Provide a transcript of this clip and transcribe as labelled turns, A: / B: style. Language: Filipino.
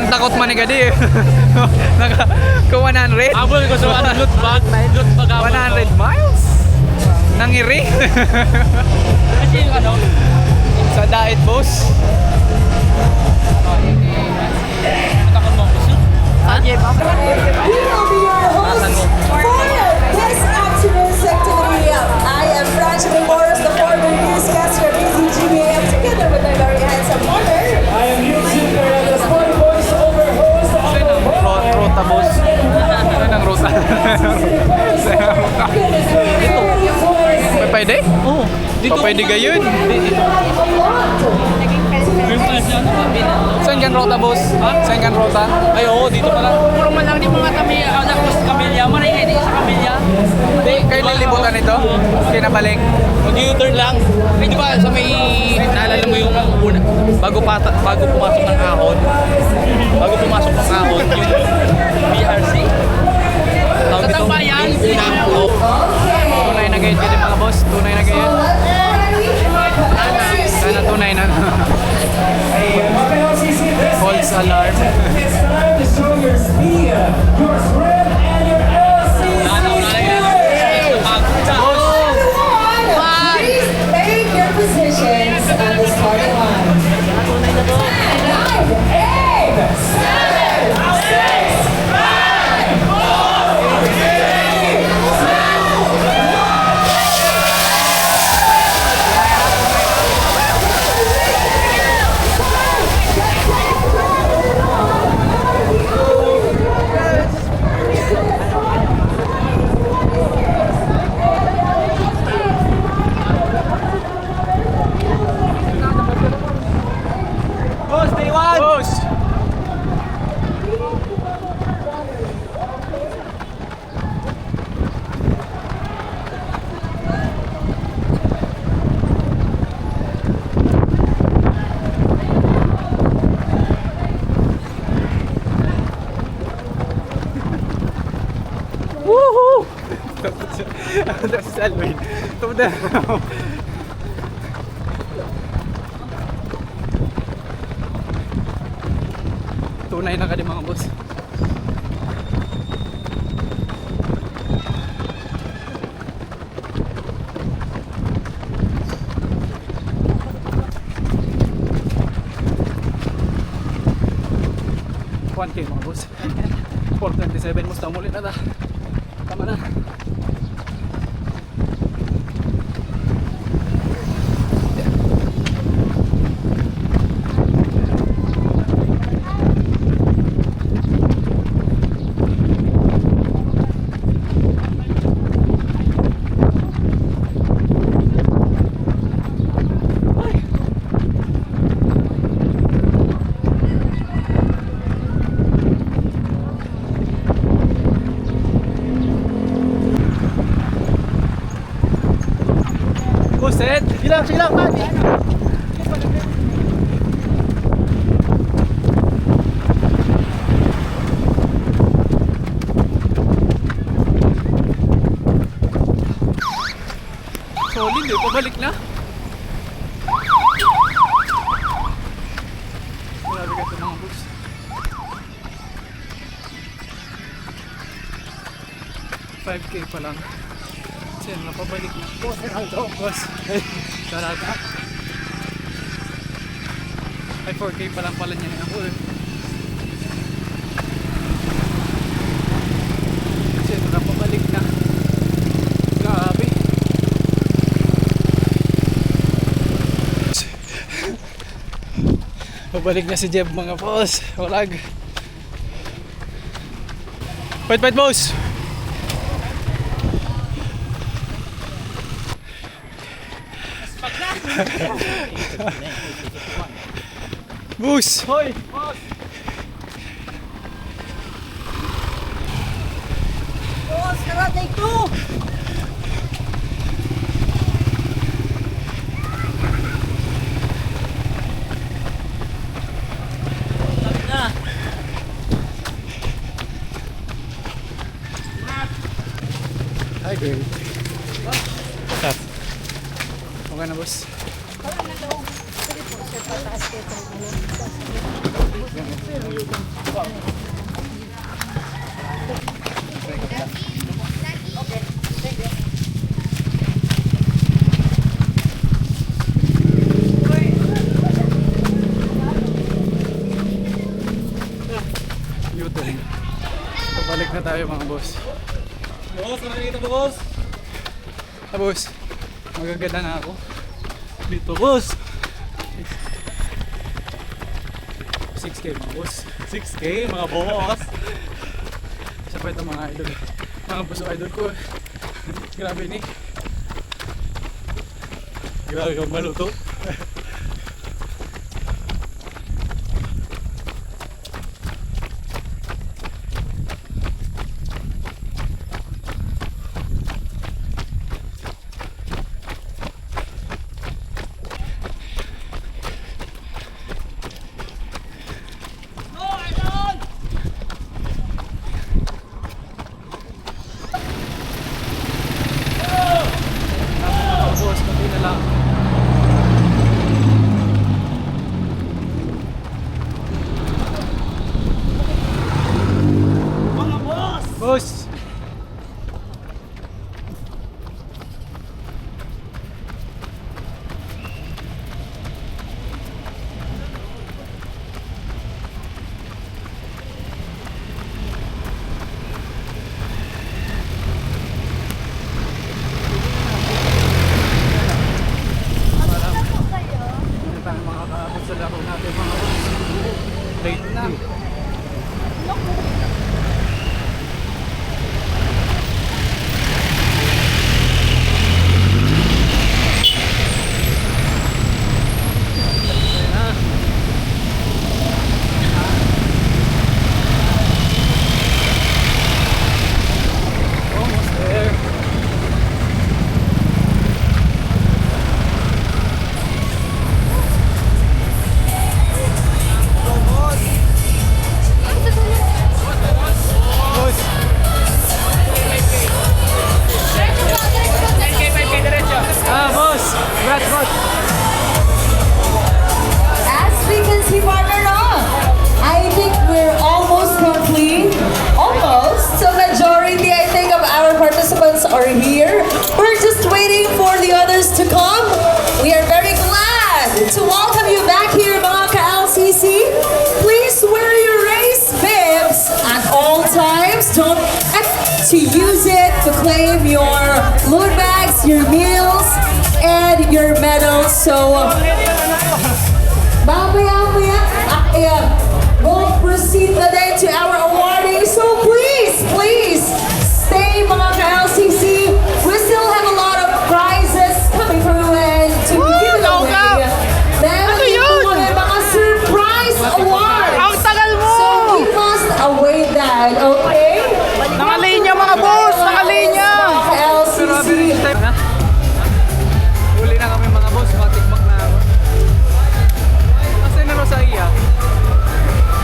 A: Ang takot man ni Gadi. Naka 100.
B: Abol ko sa loot bag.
A: 100 miles. Nangiri.
B: Kasi yung ano?
A: Sa diet boss.
B: Matakot mo gusto?
C: We will be your hosts for this afternoon's activity. I am Francis Morris, the former newscaster of BCGBAF, together with my very handsome partner.
D: I am using the Sporty Voice over host of the
A: Rota boss. Ano ng rota? May pwede?
B: Oo.
A: Dito pwede gayon. Saan kan rota boss? Saan kan rota?
B: Ay oo, dito pala. Puro man lang di mga kami, kamilya. Maray hindi sa kamilya.
A: Hindi, kayo lilibutan ito? Kinabalik.
B: Mag-U-turn lang. Eh di ba sa may, naalala mo yung una, bago pumasok ng ahon, yung BRC. Sa tambayan,
A: Tunay na gayon ka mga boss. Tunay na gayon. Sana tunay na. False alarm.
D: It's time to show your speed, your strength, and your LC.
C: Please take your positions on the starting line. 9, 8, 7, 6, 5, 4, 3,
A: 2. Boss! Woohoo! Tapos si Alvin. Tapos na. Tunay na ka di mga boss. K mga boss. 427 musta muli na ta. Tama na. Buset!
B: Sige lang, man.
A: Solid eh, pabalik na. Grabe ka ito mga boss. $5K pa lang. Kasi napabalik na. Boss, boss. Sarata. Ay, 4K pa lang pala niya na ako eh. Kasi napabalik na. Grabe. Pabalik na si Jeb mga boss. Walag. Fight, boss! Boss!
B: Hoy!
C: Boss, karate ko!
A: Hi, girl. What's up? Okay na, boss.
C: Wala na daw. Sige po, sir, pataas ko itong ano.
A: U-turn. Pabalik na tayo mga boss.
B: Boss, ano nakikita mo, boss?
A: Ah, boss, magaganda na ako.
B: Dito, boss.
A: 6K mga boss.
B: 6K, mga boss.
A: Isa pa ito mga idol. Mga boss idol ko. Grabe ni.
B: Grabe kang maluto.
A: Mga boss, pati na lang.
B: Mga boss!
A: Boss! Hindi tayo makakaabot sa laro natin mga boss. Late na. Almost there. Boss,
B: 10K, 5K diretso.
A: boss! Brad!
C: As we can see, partner, I think we're almost complete. Almost. So majority, I think, of our participants are here. We're just waiting for the others to come. We are very glad to welcome you back here, mga ka-LCC. Please wear your race bibs at all times. Don't forget to use it to claim your load bags, your meals, and your medals. So, mamaya